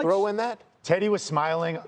Throw in that? Teddy was smiling.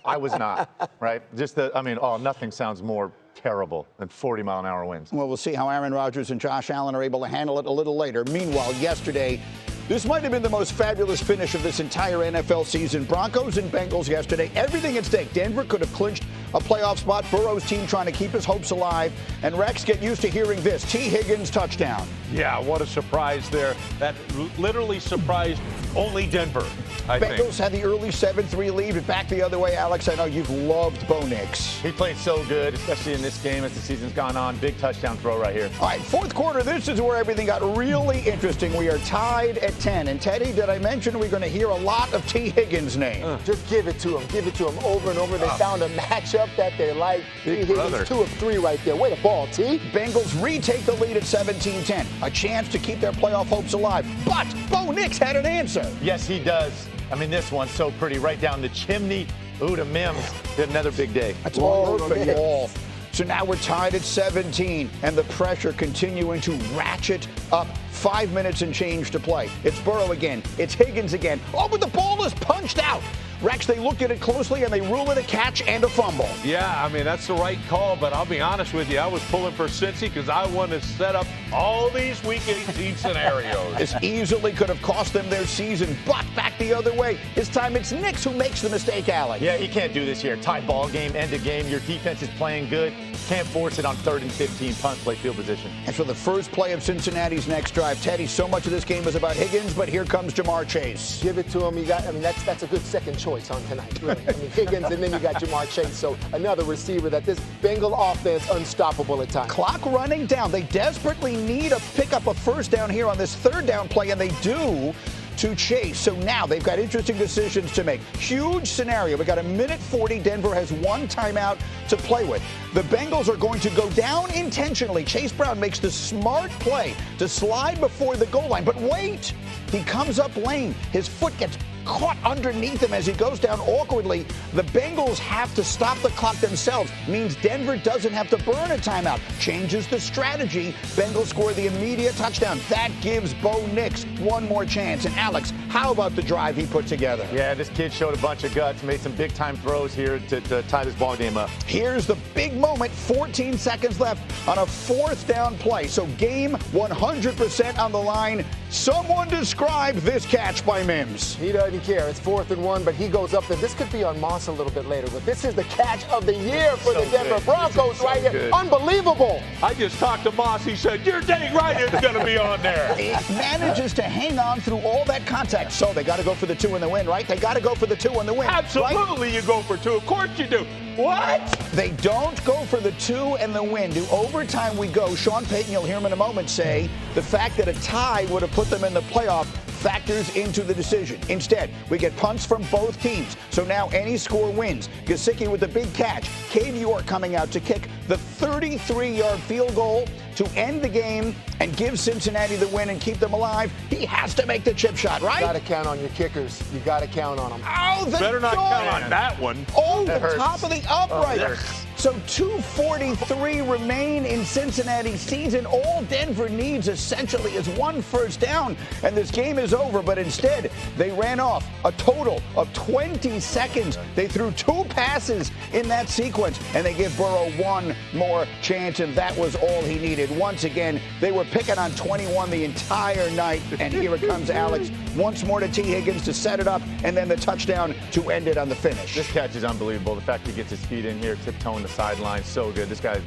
I was not, right? Nothing sounds more terrible than 40-mile-an-hour winds. Well, we'll see how Aaron Rodgers and Josh Allen are able to handle it a little later. Meanwhile, yesterday, this might have been the most fabulous finish of this entire NFL season. Broncos and Bengals yesterday, everything at stake. Denver could have clinched a playoff spot. Burrow's team trying to keep his hopes alive. And Rex, get used to hearing this. T. Higgins touchdown. Yeah, what a surprise there. That literally surprised only Denver, I think. Bengals had the early 7-3 lead, but back the other way, Alex. I know you've loved Bo Nix. He played so good, especially in this game as the season's gone on. Big touchdown throw right here. All right, fourth quarter, this is where everything got really interesting. We are tied at 10. And Teddy, did I mention we're going to hear a lot of T. Higgins' name? Just give it to him. Give it to him over and over. They found a matchup that they like. T. Higgins, 2 of 3 right there. Way to ball, T. Bengals retake the lead at 17-10. A chance to keep their playoff hopes alive. But Bo Nix had an answer. Yes, he does. This one's so pretty. Right down the chimney. Ooh, to Mims. Did another big day. That's all for you all. So now we're tied at 17, and the pressure continuing to ratchet up. 5 minutes and change to play. It's Burrow again. It's Higgins again. Oh, but the ball is punched out. Rex, they looked at it closely, and they rule it a catch and a fumble. Yeah, that's the right call, but I'll be honest with you. I was pulling for Cincy because I want to set up all these Week 18 scenarios. This easily could have cost them their season, but back the other way. This time it's Nix who makes the mistake, Alex. Yeah, you can't do this here. Tie ball game, end of game. Your defense is playing good. Can't force it on 3rd and 15. Punt, play field position. And so the first play of Cincinnati's next drive. Teddy, so much of this game is about Higgins, but here comes Jamar Chase. Give it to him. That's a good second choice on tonight, really. Higgins, and then you got Jamar Chase. So another receiver that this Bengal offense unstoppable at times. Clock running down. They desperately need to pick up a first down here on this 3rd down play, and they do to Chase. So now they've got interesting decisions to make. Huge scenario. We got a minute 40. Denver has 1 timeout to play with. The Bengals are going to go down intentionally. Chase Brown makes the smart play to slide before the goal line. But wait, he comes up lane. His foot gets caught underneath him as he goes down awkwardly. The Bengals have to stop the clock themselves. Means Denver doesn't have to burn a timeout. Changes the strategy. Bengals score the immediate touchdown. That gives Bo Nix 1 more chance. And Alex, how about the drive he put together? Yeah, this kid showed a bunch of guts, made some big-time throws here to tie this ball game up. Here's the big moment. 14 seconds left on a 4th down play. So game 100% on the line. Someone describe this catch by Mims. He doesn't care. It's 4th and 1, but he goes up there. This could be on Moss a little bit later, but this is the catch of the year for the Denver Broncos right here. Good. Unbelievable. I just talked to Moss. He said, you're dang right it's going to be on there. He manages to hang on through all that contact. So they got to go for the 2 and the win, right? They got to go for the 2 and the win. Absolutely, right? You go for 2. Of course you do. What? They don't go for the 2 and the win. To overtime we go. Sean Payton, you'll hear him in a moment, say the fact that a tie would have put them in the playoff factors into the decision. Instead, we get punts from both teams. So now any score wins. Gesicki with the big catch. Cade York coming out to kick the 33-yard field goal to end the game and give Cincinnati the win and keep them alive. He has to make the chip shot, right? You got to count on your kickers. You got to count on them. Oh, the better not count on that one. Oh, that the hurts. top of the upright. So 2:43 remain in Cincinnati's season. All Denver needs essentially is 1 first down, and this game is over. But instead, they ran off a total of 20 seconds. They threw 2 passes in that sequence, and they give Burrow 1 more chance, and that was all he needed. Once again, they were picking on 21 the entire night, and here it comes, Alex. Once more to T. Higgins to set it up, and then the touchdown to end it on the finish. This catch is unbelievable. The fact he gets his feet in here, tiptoeing the sideline, so good. This guy,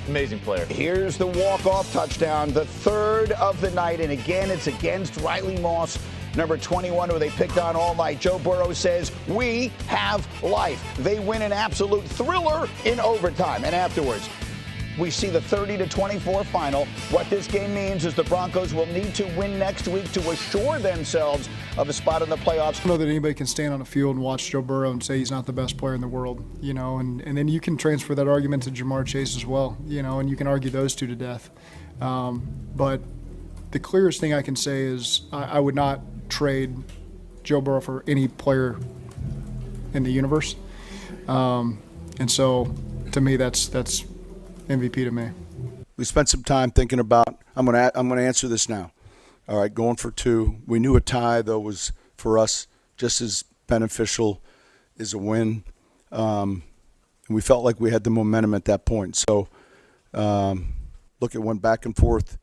amazing player. Here's the walk-off touchdown, the 3rd of the night, and again, it's against Riley Moss, number 21, who they picked on all night. Joe Burrow says, we have life. They win an absolute thriller in overtime, and afterwards, we see the 30-24 final. What this game means is the Broncos will need to win next week to assure themselves of a spot in the playoffs. I don't know that anybody can stand on a field and watch Joe Burrow and say he's not the best player in the world, and then you can transfer that argument to Jamar Chase as well, and you can argue those 2 to death. But the clearest thing I can say is I would not trade Joe Burrow for any player in the universe. And so, to me, that's MVP to me. We spent some time thinking about. I'm going to answer this now. All right, going for 2. We knew a tie though was for us just as beneficial is a win. We felt like we had the momentum at that point. So, look, it went back and forth,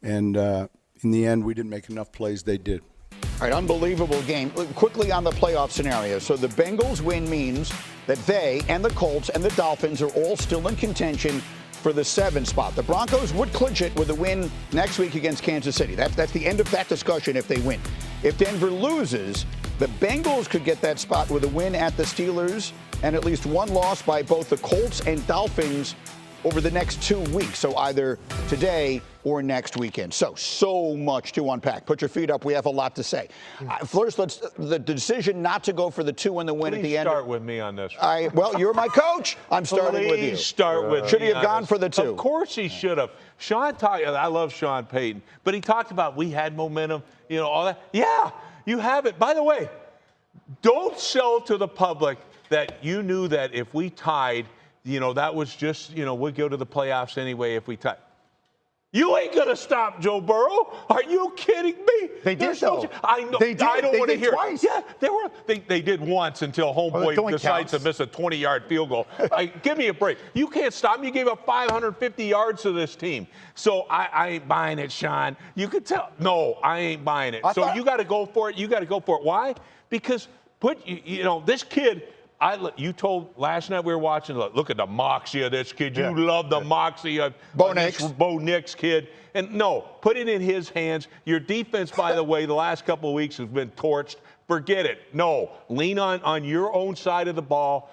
and in the end, we didn't make enough plays. They did. All right, unbelievable game. Quickly on the playoff scenario. So the Bengals win means that they and the Colts and the Dolphins are all still in contention for the 7 spot. The Broncos would clinch it with a win next week against Kansas City. That's the end of that discussion if they win. If Denver loses, the Bengals could get that spot with a win at the Steelers and at least one loss by both the Colts and Dolphins over the next 2 weeks. So either today or next weekend. So much to unpack. Put your feet up. We have a lot to say. First, the decision not to go for the 2 and the win Please at the end. start with me on this. Well, you're my coach. I'm starting with you. Please start with Should me he have on gone this. for the 2? Of course he should have. I love Sean Payton, but he talked about we had momentum, all that. Yeah, you have it. By the way, don't sell to the public that you knew that if we tied, that was just, we'd go to the playoffs anyway if we tied. You ain't going to stop Joe Burrow. Are you kidding me? They did, though. I know. They did. I don't They want to did hear twice. it. Yeah, they did once until homeboy decides to miss a 20-yard field goal. Give me a break. You can't stop him. You gave up 550 yards to this team. So I ain't buying it, Sean. You could tell. No, I ain't buying it. So you got to go for it. You got to go for it. Why? Because this kid. You told last night we were watching. Look at the moxie of this kid. You love the moxie of Bo Nix. Bo Nix kid. And no, put it in his hands. Your defense, by the way, the last couple of weeks has been torched. Forget it. No, lean on your own side of the ball.